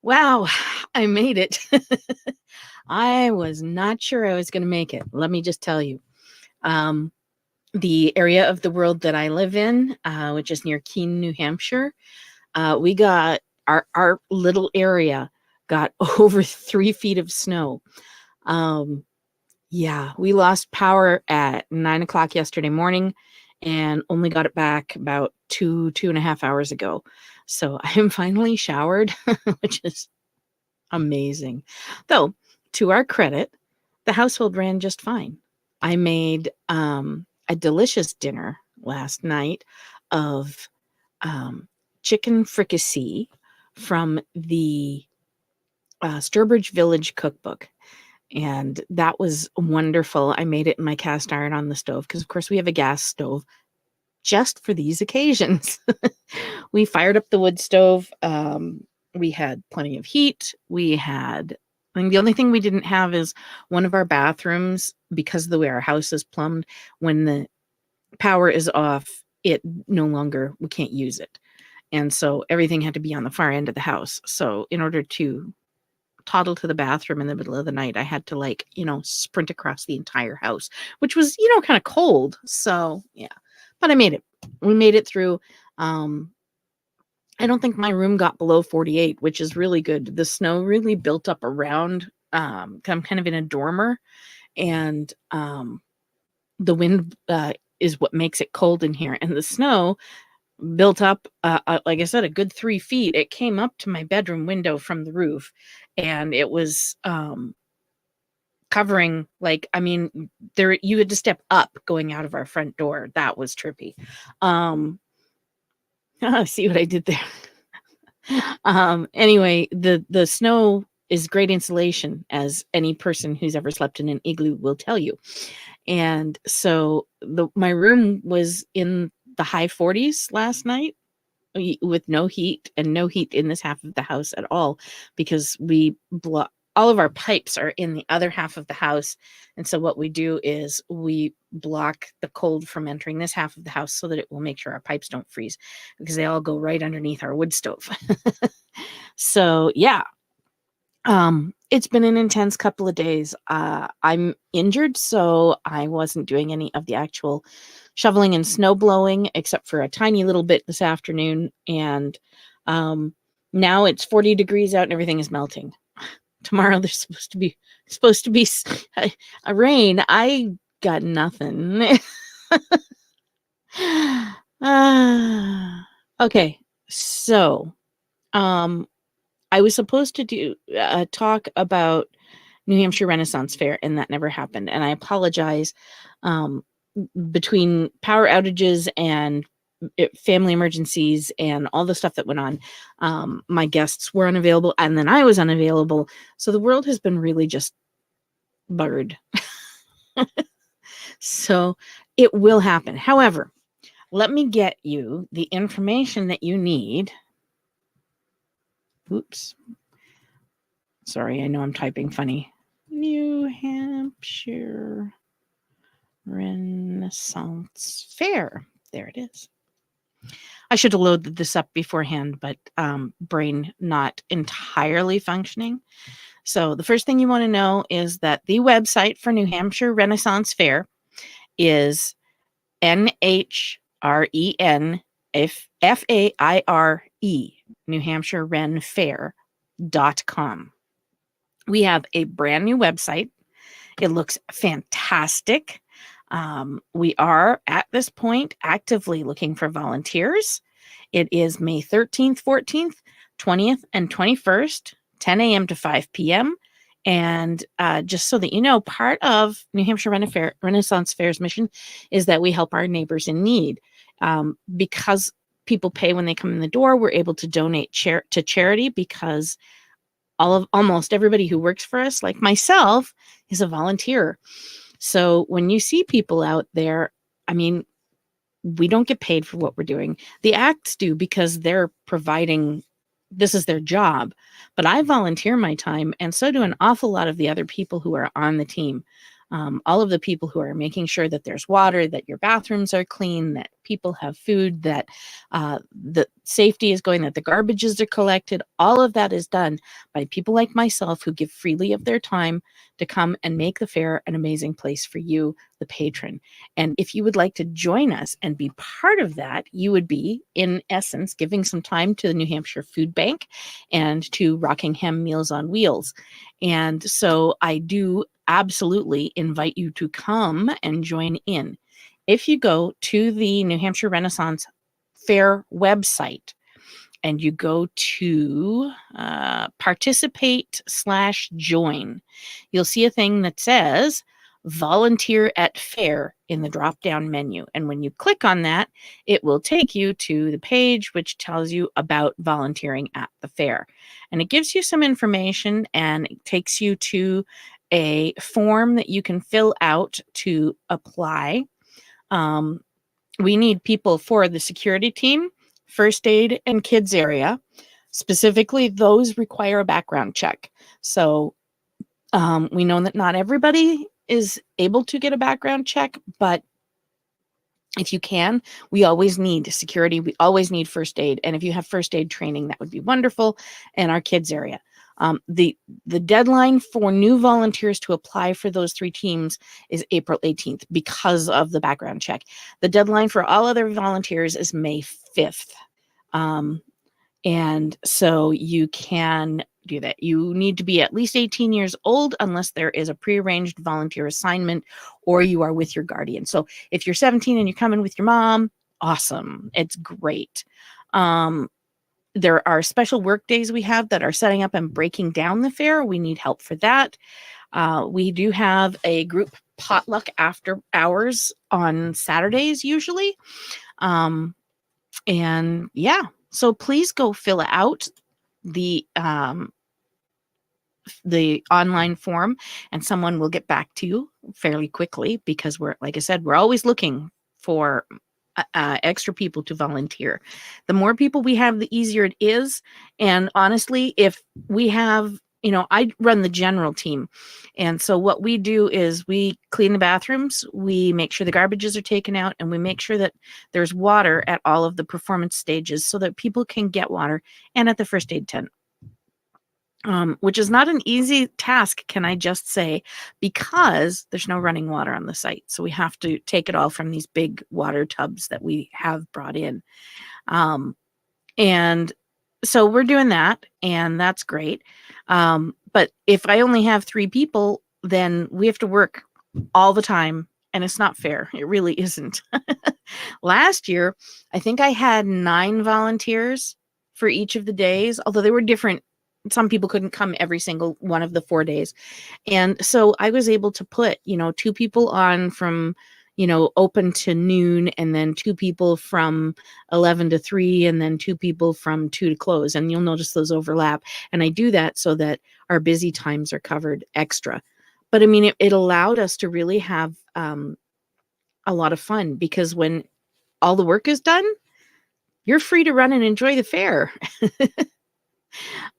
Wow, I made it. I was not sure I was going to make it. Let me just tell you. Um, the area of the world that I live in, which is near Keene, New Hampshire, we got our little area got over 3 feet of snow. Um, yeah, we lost power at 9 o'clock yesterday morning and only got it back about 2.5 hours ago. So I am finally showered, which is amazing. Though, to our credit, the household ran just fine. I made a delicious dinner last night of chicken fricassee from the Sturbridge Village Cookbook. And that was wonderful. I made it in my cast iron on the stove because, of course, we have a gas stove just for these occasions. We fired up the wood stove. We had plenty of heat. I mean, the only thing we didn't have is one of our bathrooms, because of the way our house is plumbed, when the power is off, we can't use it. And so everything had to be on the far end of the house. So in order to toddle to the bathroom in the middle of the night, I had to sprint across the entire house, which was, kind of cold. So yeah, but I made it. We made it through. I don't think my room got below 48, which is really good. The snow really built up around. I'm kind of in a dormer, and the wind is what makes it cold in here. And the snow built up, like I said, a good 3 feet. It came up to my bedroom window from the roof, and it was covering, there you had to step up going out of our front door. That was trippy. See what I did there. Anyway, the snow is great insulation, as any person who's ever slept in an igloo will tell you. And so my room was in the high 40s last night with no heat, and no heat in this half of the house at all, because all of our pipes are in the other half of the house. And so what we do is we block the cold from entering this half of the house so that it will make sure our pipes don't freeze, because they all go right underneath our wood stove. So yeah, it's been an intense couple of days. I'm injured, so I wasn't doing any of the actual shoveling and snow blowing, except for a tiny little bit this afternoon. And now it's 40 degrees out and everything is melting. Tomorrow there's supposed to be a rain. I got nothing. Okay, so I was supposed to do talk about New Hampshire Renaissance Fair, and that never happened. And I apologize. Between power outages and family emergencies and all the stuff that went on, my guests were unavailable, and then I was unavailable. So the world has been really just buggered. So it will happen. However, let me get you the information that you need. Oops. Sorry, I know I'm typing funny. New Hampshire Renaissance Fair. There it is. I should have loaded this up beforehand, but brain not entirely functioning. So the first thing you want to know is that the website for New Hampshire Renaissance Fair is NHREN FAIRE, New Hampshire Ren Fair.com. We have a brand new website. It looks fantastic. We are at this point actively looking for volunteers. It is May 13th, 14th, 20th, and 21st, 10 a.m. to 5 p.m. And just so that you know, part of New Hampshire Renaissance Fair's mission is that we help our neighbors in need. Because people pay when they come in the door, we're able to donate to charity, because almost everybody who works for us, like myself, is a volunteer. So when you see people out there, I mean, we don't get paid for what we're doing. The acts do, because they're providing, this is their job. But I volunteer my time, and so do an awful lot of the other people who are on the team. all of the people who are making sure that there's water, that your bathrooms are clean, that people have food, that the safety is going, that the garbages are collected. All of that is done by people like myself who give freely of their time to come and make the fair an amazing place for you, the patron. And if you would like to join us and be part of that, you would be, in essence, giving some time to the New Hampshire Food Bank and to Rockingham Meals on Wheels. And so I do absolutely invite you to come and join in. If you go to the New Hampshire Renaissance Fair website and you go to participate/join, you'll see a thing that says volunteer at fair in the drop-down menu. And when you click on that, it will take you to the page which tells you about volunteering at the fair. And it gives you some information and it takes you to a form that you can fill out to apply. We need people for the security team, first aid, and kids area. Specifically, those require a background check. So we know that not everybody is able to get a background check, but if you can, we always need security. We always need first aid. And if you have first aid training, that would be wonderful. And our kids area. The deadline for new volunteers to apply for those 3 teams is April 18th because of the background check. The deadline for all other volunteers is May 5th. And so you can do that. You need to be at least 18 years old unless there is a prearranged volunteer assignment or you are with your guardian. So if you're 17 and you're coming with your mom, awesome. It's great. There are special work days we have that are setting up and breaking down the fair. We need help for that. We do have a group potluck after hours on Saturdays usually. And yeah, so please go fill out the online form and someone will get back to you fairly quickly because like I said, we're always looking for extra people to volunteer. The more people we have, the easier it is. And honestly, if we have, I run the general team. And so what we do is we clean the bathrooms, we make sure the garbages are taken out, and we make sure that there's water at all of the performance stages so that people can get water, and at the first aid tent. Which is not an easy task, can I just say, because there's no running water on the site. So we have to take it all from these big water tubs that we have brought in. And so we're doing that, and that's great. But if I only have 3 people, then we have to work all the time, and it's not fair. It really isn't. Last year, I think I had 9 volunteers for each of the days, although they were different. Some people couldn't come every single one of the 4 days. And so I was able to put, 2 people on from, open to noon, and then 2 people from 11 to 3, and then 2 people from 2 to close. And you'll notice those overlap. And I do that so that our busy times are covered extra. But I mean, it allowed us to really have a lot of fun because when all the work is done, you're free to run and enjoy the fair.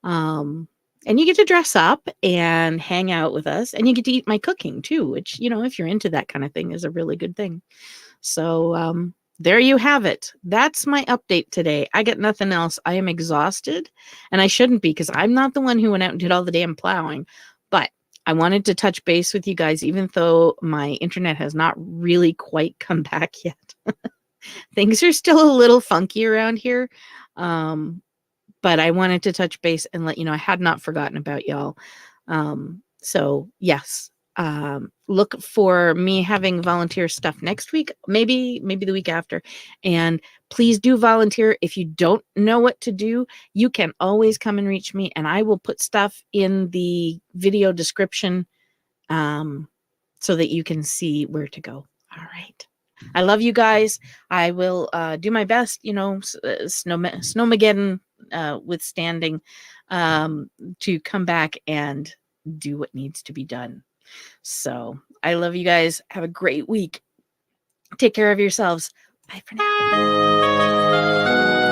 And you get to dress up and hang out with us, and you get to eat my cooking too, which, if you're into that kind of thing, is a really good thing. So, there you have it. That's my update today. I got nothing else. I am exhausted, and I shouldn't be because I'm not the one who went out and did all the damn plowing, but I wanted to touch base with you guys, even though my internet has not really quite come back yet. Things are still a little funky around here. But I wanted to touch base and let you know I had not forgotten about y'all. So yes, look for me having volunteer stuff next week, maybe the week after. And please do volunteer. If you don't know what to do, you can always come and reach me, and I will put stuff in the video description so that you can see where to go. All right. I love you guys. I will do my best, Snowmageddon withstanding, to come back and do what needs to be done. So I love you guys. Have a great week. Take care of yourselves. Bye for now.